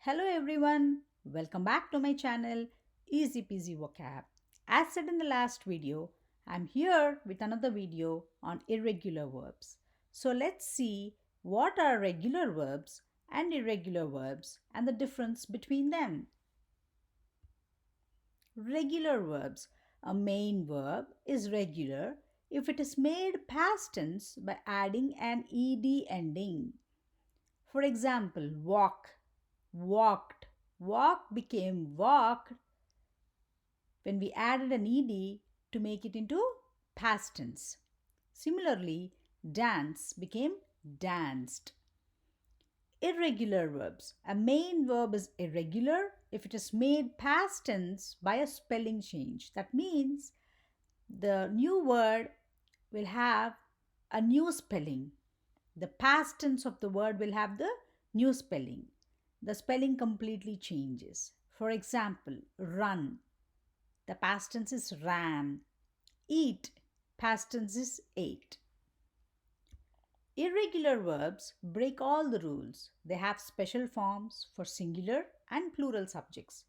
Hello everyone, welcome back to my channel Easy Peasy Vocab. As said in the last video, I'm here with another video on irregular verbs. So let's see what are regular verbs and irregular verbs and the difference between them. Regular verbs. A main verb is regular if it is made past tense by adding an ed ending. For example, walk, walked. Walk became walked when we added an ed to make it into past tense. Similarly, dance became danced. Irregular verbs. A main verb is irregular if it is made past tense by a spelling change. That means the new word will have a new spelling. The past tense of the word will have the new spelling. The spelling completely changes. For example, run. The past tense is ran. Eat. Past tense is ate. Irregular verbs break all the rules. They have special forms for singular and plural subjects.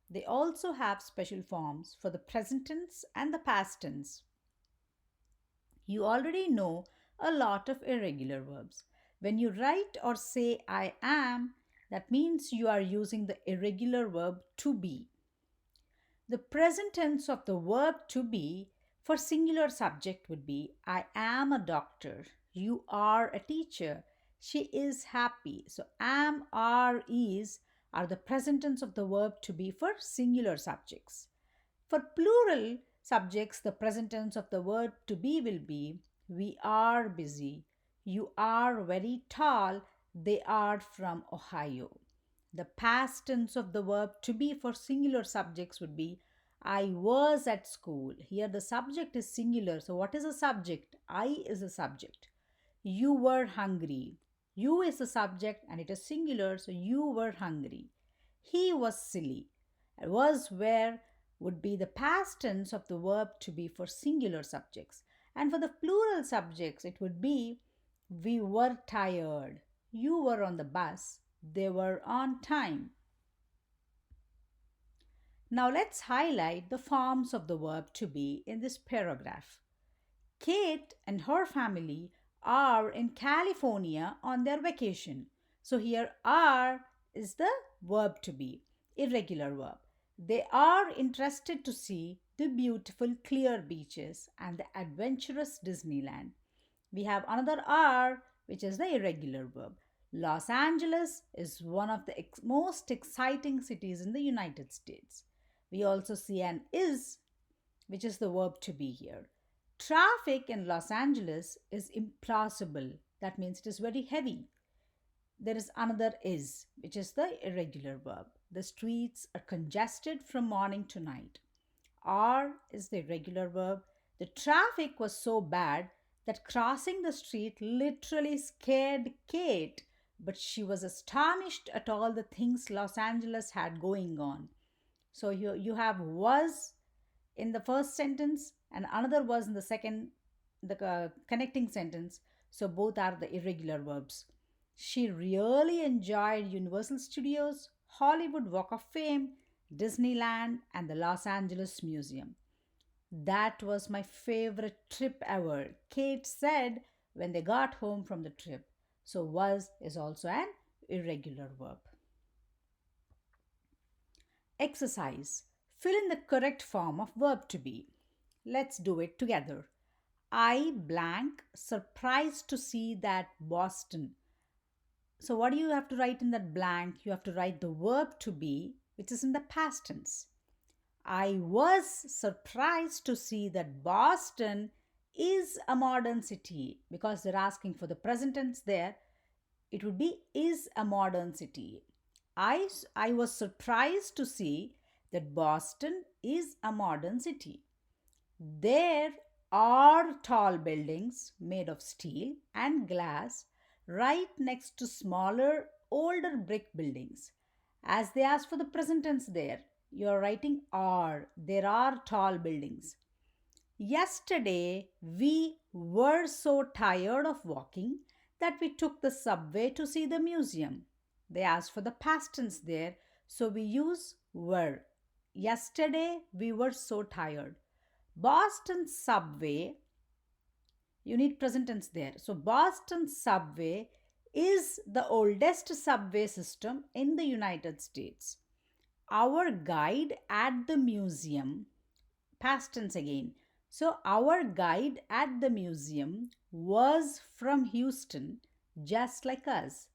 They also have special forms for the present tense and the past tense. You already know a lot of irregular verbs. When you write or say I am, that means you are using the irregular verb to be. The present tense of the verb to be for singular subject would be I am a doctor, you are a teacher, she is happy. So am, are, is are the present tense of the verb to be for singular subjects. For plural subjects, the present tense of the verb to be will be we are busy, you are very tall, they are from Ohio. The past tense of the verb to be for singular subjects would be I was at school. Here the subject is singular. So what is a subject? I is a subject. You were hungry. You is a subject and it is singular. So you were hungry. He was silly. Was where would be the past tense of the verb to be for singular subjects. And for the plural subjects, it would be we were tired. You were on the bus. They were on time. Now let's highlight the forms of the verb to be in this paragraph. Kate and her family are in California on their vacation. So here are is the verb to be, irregular verb. They are interested to see the beautiful clear beaches and the adventurous Disneyland. We have another are, which is the irregular verb. Los Angeles is one of the most exciting cities in the United States. We also see an is, which is the verb to be here. Traffic in Los Angeles is impossible. That means it is very heavy. There is another is, which is the irregular verb. The streets are congested from morning to night. Are is the irregular verb. The traffic was so bad that crossing the street literally scared Kate, but she was astonished at all the things Los Angeles had going on. So you have was in the first sentence and another was in the second, the connecting sentence. So both are the irregular verbs. She really enjoyed Universal Studios, Hollywood Walk of Fame, Disneyland, and the Los Angeles Museum. That was my favorite trip ever, Kate said when they got home from the trip. So was is also an irregular verb. Exercise. Fill in the correct form of verb to be. Let's do it together. I blank surprised to see that Boston. So what do you have to write in that blank? You have to write the verb to be, which is in the past tense. I was surprised to see that Boston is a modern city because they're asking for the present tense there. It would be is a modern city. I was surprised to see that Boston is a modern city. There are tall buildings made of steel and glass right next to smaller, older brick buildings. As they ask for the present tense there, you are writing are. There are tall buildings. Yesterday, we were so tired of walking that we took the subway to see the museum. They asked for the past tense there, so we use were. Yesterday we were so tired. Boston subway, you need present tense there. So Boston subway is the oldest subway system in the United States. Our guide at the museum, past tense again. So our guide at the museum was from Houston, just like us.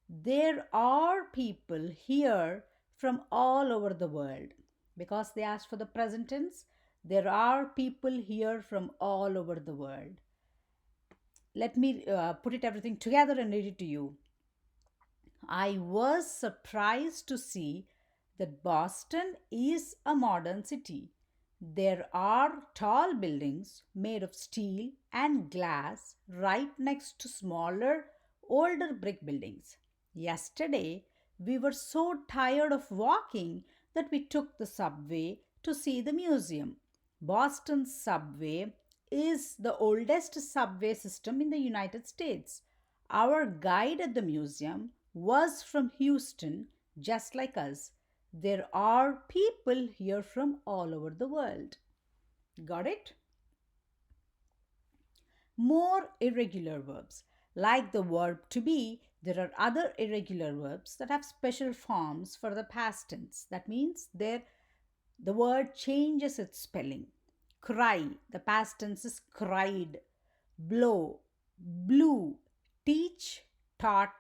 There are people here from all over the world. Because they asked for the present tense, there are people here from all over the world. Let me put it everything together and read it to you. I was surprised to see that Boston is a modern city. There are tall buildings made of steel and glass right next to smaller, older brick buildings. Yesterday, we were so tired of walking that we took the subway to see the museum. Boston's subway is the oldest subway system in the United States. Our guide at the museum was from Houston, just like us. There are people here from all over the world. Got it? More irregular verbs. Like the verb to be, there are other irregular verbs that have special forms for the past tense. That means the word changes its spelling. Cry, the past tense is cried. Blow, blew. Teach, taught.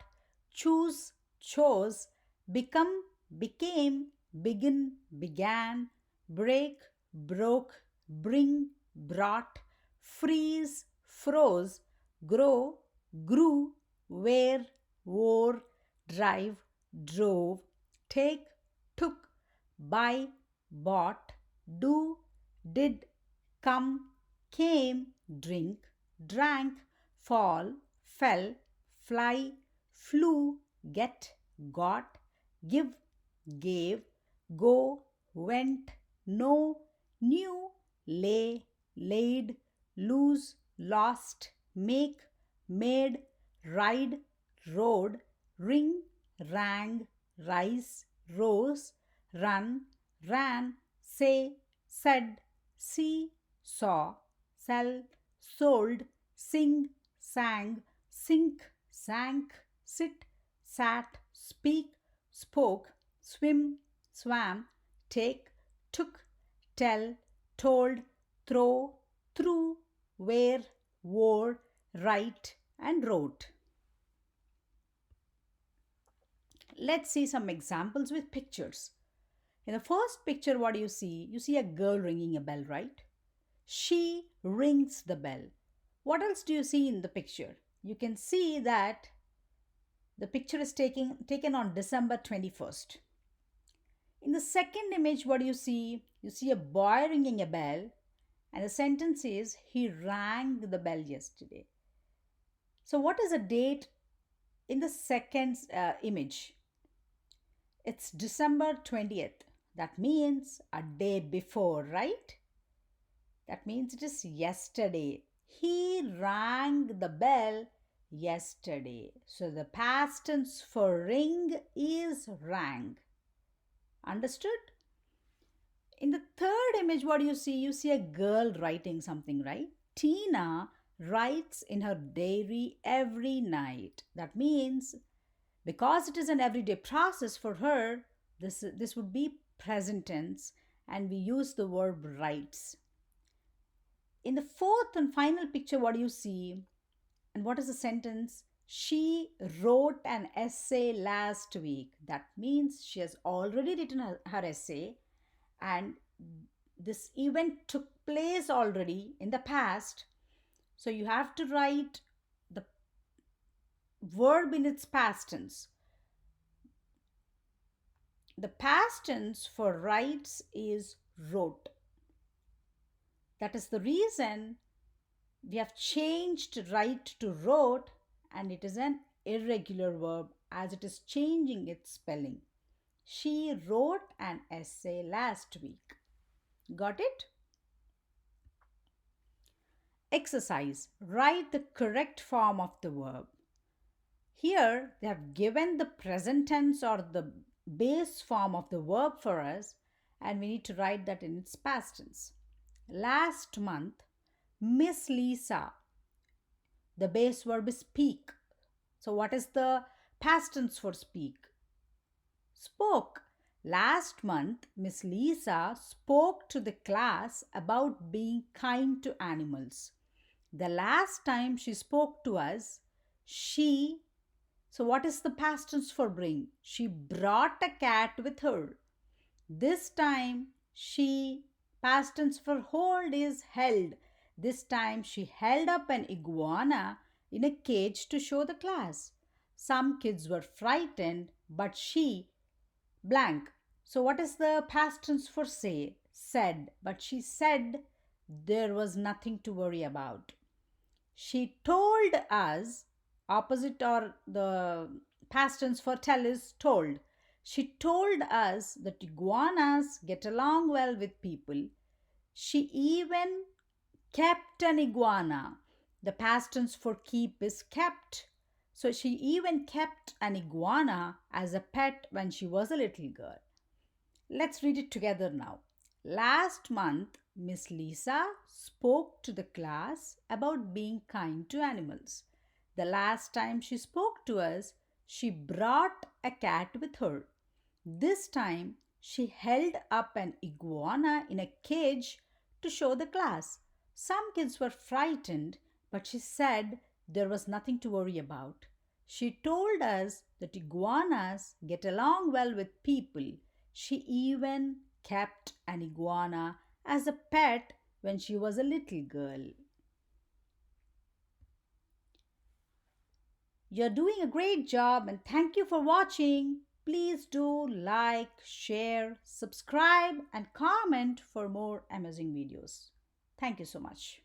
Choose, chose. Become, became. Begin, began. Break, broke. Bring, brought. Freeze, froze. Grow, grew. Wear, wore. Drive, drove. Take, took. Buy, bought. Do, did. Come, came. Drink, drank. Fall, fell. Fly, flew. Get, got. Give, gave. Go, went. Know, knew. Lay, laid. Lose, lost. Make, made. Ride, rode. Ring, rang. Rise, rose. Run, ran. Say, said. See, saw. Sell, sold. Sing, sang. Sink, sank. Sit, sat. Speak, spoke. Swim, swam. Take, took. Tell, told. Throw, threw. Wear, wore. Write, and wrote. Let's see some examples with pictures. In the first picture, what do you see? You see a girl ringing a bell, right? She rings the bell. What else do you see in the picture? You can see that the picture is taken on December 21st. In the second image, what do you see? You see a boy ringing a bell, and the sentence is, he rang the bell yesterday. So, what is the date in the second image? It's December 20th. That means a day before, right? That means it is yesterday. He rang the bell yesterday. So the past tense for ring is rang. Understood? In the third image, what do you see? You see a girl writing something, right? Tina writes in her diary every night. That means because it is an everyday process for her, this would be present tense, and we use the verb writes. In the fourth and final picture, what do you see? And what is the sentence? She wrote an essay last week. That means she has already written her essay, and this event took place already in the past. So you have to write the verb in its past tense. The past tense for writes is wrote. That is the reason we have changed write to wrote, and it is an irregular verb as it is changing its spelling. She wrote an essay last week. Got it? Exercise. Write the correct form of the verb. Here, they have given the present tense or the base form of the verb for us, and we need to write that in its past tense. Last month, Miss Lisa, the base verb is speak. So, what is the past tense for speak? Spoke. Last month, Miss Lisa spoke to the class about being kind to animals. The last time she spoke to us, she, so what is the past tense for bring? She brought a cat with her. This time, she, past tense for hold is held. This time, she held up an iguana in a cage to show the class. Some kids were frightened, but she, blank. So, what is the past tense for say? Said, but she said there was nothing to worry about. She told us, opposite or the past tense for tell is told. She told us that iguanas get along well with people. She even kept an iguana. The past tense for keep is kept. So she even kept an iguana as a pet when she was a little girl. Let's read it together now. Last month, Miss Lisa spoke to the class about being kind to animals. The last time she spoke to us, she brought a cat with her. This time, she held up an iguana in a cage to show the class. Some kids were frightened, but she said there was nothing to worry about. She told us that iguanas get along well with people. She even kept an iguana as a pet when she was a little girl. You're doing a great job and thank you for watching. Please do like, share, subscribe, and comment for more amazing videos. Thank you so much.